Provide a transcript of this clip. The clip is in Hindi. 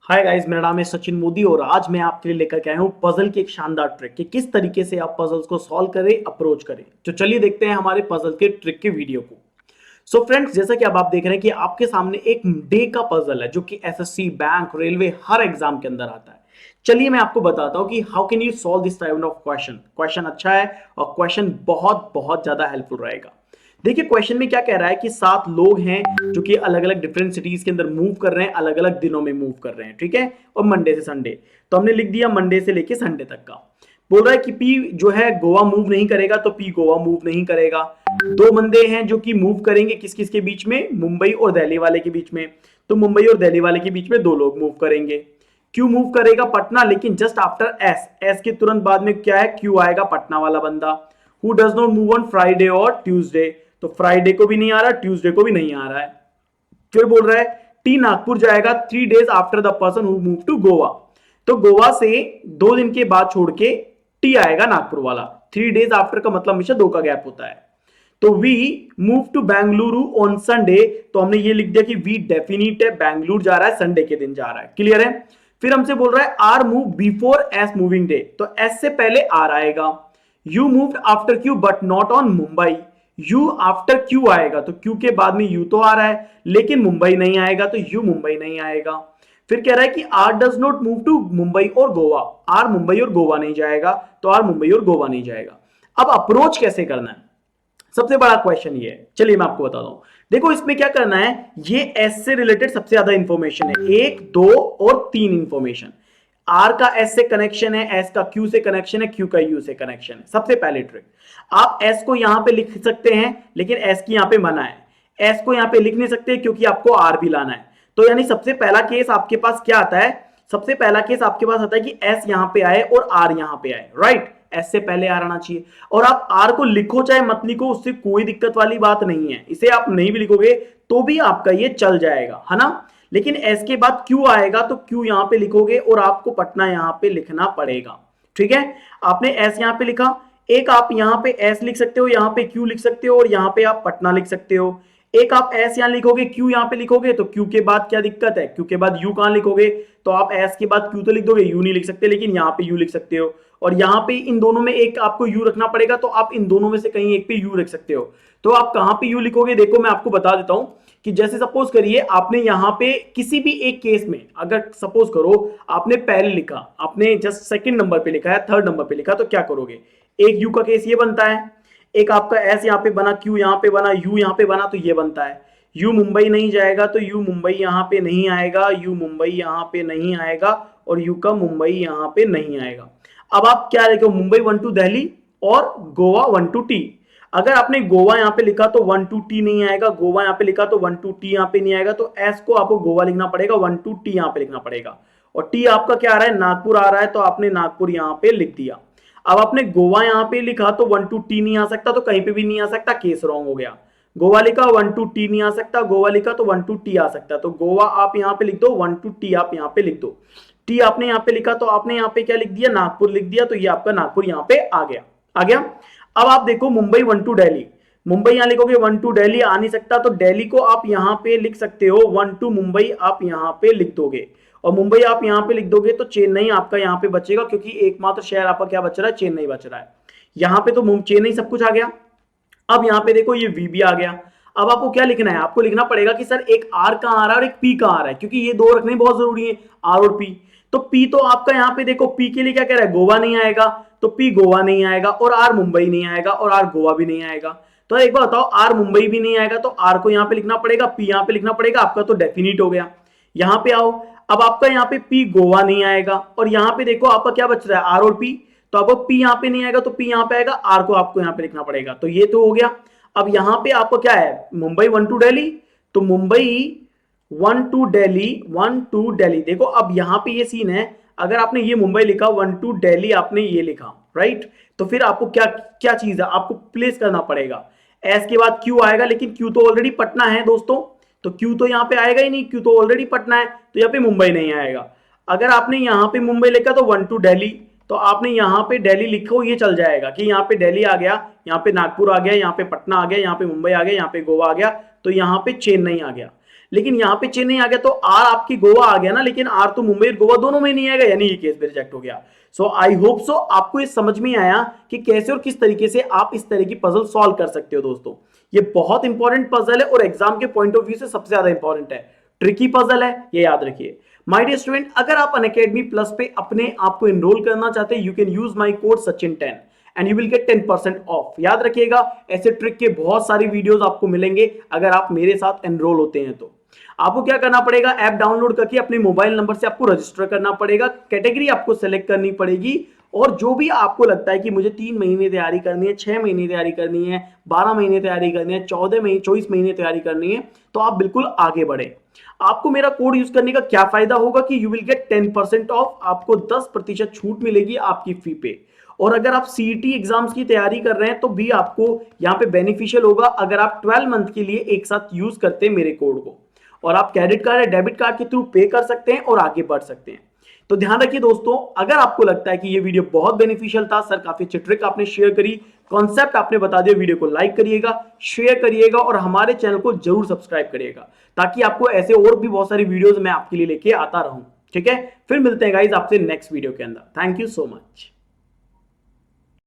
हाय गाइस, मेरा नाम है सचिन मोदी और आज मैं आपके लिए लेकर के आया हूँ पजल की एक शानदार ट्रिक कि किस तरीके से आप पजल्स को सॉल्व करें, अप्रोच करें। तो चलिए देखते हैं हमारे पजल के ट्रिक के वीडियो को। सो फ्रेंड्स, जैसा कि अब आप देख रहे हैं कि आपके सामने एक डे का पजल है जो कि एसएससी, बैंक, रेलवे हर एग्जाम के अंदर आता है। चलिए मैं आपको बताता हूं कि how can you solve this type of question. Question अच्छा है और क्वेश्चन बहुत बहुत ज्यादा हेल्पफुल रहेगा। देखिए क्वेश्चन में क्या कह रहा है कि 7 लोग हैं जो कि अलग अलग डिफरेंट सिटीज के अंदर मूव कर रहे हैं, अलग अलग दिनों में मूव कर रहे हैं, ठीक है। और मंडे से संडे, तो हमने लिख दिया मंडे से लेके संडे तक का। बोल रहा है कि पी जो है गोवा मूव नहीं करेगा, तो पी गोवा मूव नहीं करेगा। दो बंदे हैं जो कि मूव करेंगे किस किस के बीच में, मुंबई और दिल्ली वाले के बीच में। तो मुंबई और दिल्ली वाले के बीच में दो लोग मूव करेंगे। क्यू मूव करेगा पटना, लेकिन जस्ट आफ्टर एस, एस के तुरंत बाद में क्या है, क्यू आएगा, पटना वाला बंदा। Who does not move on Friday और ट्यूसडे, तो फ्राइडे को भी नहीं आ रहा, ट्यूसडे को भी नहीं आ रहा है। फिर बोल रहा है टी नागपुर जाएगा 3 days after the person who move to Goa. तो गोवा से 2 दिन के बाद छोड़ के टी आएगा नागपुर वाला। 3 days आफ्टर का मतलब हमेशा 2 का गैप होता है। तो we move to Bengaluru on Sunday, तो हमने ये लिख दिया कि वी डेफिनिट है, बेंगलुरु जा रहा है, संडे के दिन जा रहा है। क्लियर है। फिर हमसे बोल रहा है R move before S moving day, तो एस से पहले आर आएगा। U moved after Q but not on Mumbai, U after Q आएगा, तो क्यू के बाद में यू तो आ रहा है लेकिन मुंबई नहीं आएगा, तो यू मुंबई नहीं आएगा। फिर कह रहा है कि R does not move to Mumbai और गोवा, आर मुंबई और गोवा नहीं जाएगा, तो आर मुंबई और गोवा नहीं जाएगा। अब अप्रोच कैसे करना है, सबसे बड़ा क्वेश्चन ये है। चलिए मैं आपको बताता हूं। देखो इसमें क्या करना है, ये एस से रिलेटेड सबसे ज्यादा इंफॉर्मेशन है, 1, 2 और 3 इंफॉर्मेशन। आर का एस से कनेक्शन है, एस का क्यू से कनेक्शन है, क्यू का यू से कनेक्शन है। सबसे पहले ट्रिक, आप एस को यहां पे लिख सकते हैं लेकिन एस की यहां पे मना है। एस को यहां पे लिख नहीं सकते क्योंकि आपको आर भी लाना है। तो यानी सबसे पहला केस आपके पास क्या आता है, सबसे पहला केस आपके पास आता है कि एस यहां पे आए और आर यहां पे आए, राइट। एस से पहले आर आना चाहिए। और आप आर को लिखो चाहे मत लिखो, उससे कोई दिक्कत वाली बात नहीं है। इसे आप नहीं भी लिखोगे तो भी आपका ये चल जाएगा, है ना। लेकिन एस के बाद क्यू आएगा तो क्यू यहां पे लिखोगे और आपको पटना यहां पे लिखना पड़ेगा, ठीक है। आपने एस यहां पे लिखा, एक आप यहां पे एस लिख सकते हो, यहां पे क्यू लिख सकते हो और यहां पे आप पटना लिख सकते हो। एक आप एस यहां लिखोगे, क्यू यहां पे लिखोगे, तो क्यू के बाद क्या दिक्कत है, क्यू के बाद यू कहां लिखोगे, तो आप एस के बाद क्यू तो लिख दोगे, यू नहीं लिख सकते, लेकिन यहां पे यू लिख सकते हो। और यहां पे इन दोनों में एक आपको यू रखना पड़ेगा, तो आप इन दोनों में से कहीं एक पे यू रख सकते हो। तो आप कहां पे यू लिखोगे, देखो मैं आपको बता देता हूं कि जैसे सपोज करिए आपने यहां पे किसी भी एक केस में, अगर सपोज करो आपने पहले लिखा, आपने जस्ट सेकंड नंबर पे लिखा है, थर्ड नंबर पे लिखा, तो क्या करोगे, एक यू का केस ये बनता है, एक आपका एस यहां पे बना, क्यू यहां पे बना, यू यहां पे बना, तो ये बनता है। यू मुंबई नहीं जाएगा तो यू मुंबई यहां पे नहीं आएगा, यू मुंबई यहां पे नहीं आएगा और यू का मुंबई यहां पे नहीं आएगा। अब आप क्या लिखो, मुंबई 1 to दिल्ली और गोवा 1 to टी। अगर आपने गोवा यहां पे लिखा तो 1 to टी नहीं आएगा, गोवा यहां पे लिखा तो 1 to टी यहां पे नहीं आएगा, तो एस को आपको गोवा लिखना पड़ेगा, 1 to टी यहां पे लिखना पड़ेगा। और टी आपका क्या आ रहा है, नागपुर आ रहा है, तो आपने नागपुर यहां पे लिख दिया। अब आपने गोवा यहां पे लिखा तो 1 to टी नहीं आ सकता, तो कहीं पे भी नहीं आ सकता, केस रॉन्ग हो गया। गोवा लिखा 1 to टी नहीं आ सकता, गोवा लिखा तो 1 to टी आ सकता, तो गोवा आप यहां पे लिख दो, 1 to टी आप यहां पे लिख दो। टी आपने यहां पे लिखा तो आपने यहां पे क्या लिख दिया, नागपुर लिख दिया, तो ये आपका नागपुर यहां पे आ गया, आ गया। अब आप देखो मुंबई 1 to दिल्ली, मुंबई यहां लिखोगे, 1 to दिल्ली आ नहीं सकता, तो दिल्ली को आप यहां पे लिख सकते हो, 1 to मुंबई आप यहां पे लिख दोगे। और मुंबई आप यहां पे लिख दोगे तो चेन्नई आपका यहां पे बचेगा, क्योंकि एकमात्र शहर आपका क्या बच रहा है, चेन्नई बच रहा है। यहां पे तो चेन्नई सब कुछ आ गया। अब यहां पे देखो ये वी भी आ गया। अब आपको क्या लिखना है, आपको लिखना पड़ेगा कि सर एक आर कहां आ रहा है और एक पी कहां आ रहा है, क्योंकि ये दो रखने बहुत जरूरी है, आर और पी। तो पी तो आपका यहां पे देखो, पी के लिए क्या कह रहा है, गोवा नहीं आएगा, तो पी गोवा नहीं आएगा, और आर मुंबई नहीं आएगा, और आर गोवा भी नहीं आएगा। तो एक बार बताओ, आर मुंबई भी नहीं आएगा तो आर को यहां पे लिखना पड़ेगा, पी यहां पे लिखना पड़ेगा, आपका तो डेफिनिट हो गया। यहां पे आओ, अब आपका यहां पे पी गोवा नहीं आएगा, और यहां पे देखो आपका क्या बच रहा है, आर और पी। तो आपको पी यहां पे नहीं आएगा तो पी यहां पे आएगा, आर को आपको यहां पे लिखना पड़ेगा, तो ये तो हो गया। अब यहां पे आपको क्या है, मुंबई 1 to दिल्ली, तो मुंबई 1 to दिल्ली, 1 to दिल्ली। देखो अब यहां पे ये सीन है, अगर आपने ये मुंबई लिखा, 1 to दिल्ली आपने ये लिखा, राइट, तो फिर आपको क्या क्या चीज है, आपको प्लेस करना पड़ेगा। एस के बाद क्यू आएगा, लेकिन क्यू तो ऑलरेडी पटना है दोस्तों, तो क्यू तो यहां पे आएगा ही नहीं, क्यू तो ऑलरेडी पटना है, तो यहां पे मुंबई नहीं आएगा। अगर आपने यहां पे मुंबई लिखा तो 1 to दिल्ली, तो आपने यहां पे दिल्ली लिखो, ये चल जाएगा कि यहां पे दिल्ली आ गया, यहां पे नागपुर आ गया, यहां पे पटना आ गया, यहां पे मुंबई आ गया, यहां पे गोवा आ गया, तो यहां पे चेन्नई आ गया। लेकिन यहाँ पे चेन्नई आ गया तो आर आपकी गोवा आ गया ना, लेकिन आर तो मुंबई और गोवा दोनों में नहीं आएगा, यानी ये केस भी रिजेक्ट हो गया। सो आई होप सो आपको ये समझ में आया कि कैसे और किस तरीके से आप इस तरह की पजल सॉल्व कर सकते हो दोस्तों। ये बहुत इंपॉर्टेंट पजल है और एग्जाम के पॉइंट ऑफ व्यू से सबसे ज्यादा इंपॉर्टेंट है, ट्रिकी पजल है, ये याद रखिए। माय डियर स्टूडेंट, अगर आप अनअकैडमी प्लस पे अपने आप को एनरोल करना चाहते हैं, you can use my code सचिन10 and you will get 10% off. याद रखिएगा, ऐसे ट्रिक के बहुत सारी वीडियोस आपको मिलेंगे अगर आप मेरे साथ एनरोल होते हैं तो। आपको क्या करना पड़ेगा, ऐप डाउनलोड करके अपने मोबाइल नंबर से आपको रजिस्टर करना पड़ेगा, कैटेगरी आपको सेलेक्ट करनी पड़ेगी, और जो भी आपको लगता है कि मुझे 3 महीने तैयारी करनी है, 6 महीने तैयारी करनी है, 12 महीने तैयारी करनी है, 24 महीने तैयारी करनी है, तो आप बिल्कुल आगे बढ़े। आपको मेरा कोड यूज करने का क्या फायदा होगा कि यू विल गेट 10% ऑफ, आपको 10% छूट मिलेगी आपकी फी पे। और अगर आप सीईटी एग्जाम्स की तैयारी कर रहे हैं तो भी आपको यहाँ पे बेनिफिशियल होगा अगर आप 12 मंथ के लिए एक साथ यूज करते हैं मेरे कोड को, और आप क्रेडिट कार्ड या डेबिट कार्ड के थ्रू पे कर सकते हैं और आगे बढ़ सकते हैं। तो ध्यान रखिए दोस्तों, अगर आपको लगता है कि ये वीडियो बहुत बेनिफिशियल था, सर काफी अच्छी ट्रिक आपने शेयर करी, कॉन्सेप्ट आपने बता दिया, वीडियो को लाइक करिएगा, शेयर करिएगा और हमारे चैनल को जरूर सब्सक्राइब करिएगा, ताकि आपको ऐसे और भी बहुत सारी वीडियोस मैं आपके लिए लेके आता रहूं। ठीक है, फिर मिलते हैं गाइज आपसे नेक्स्ट वीडियो के अंदर। Thank you so much.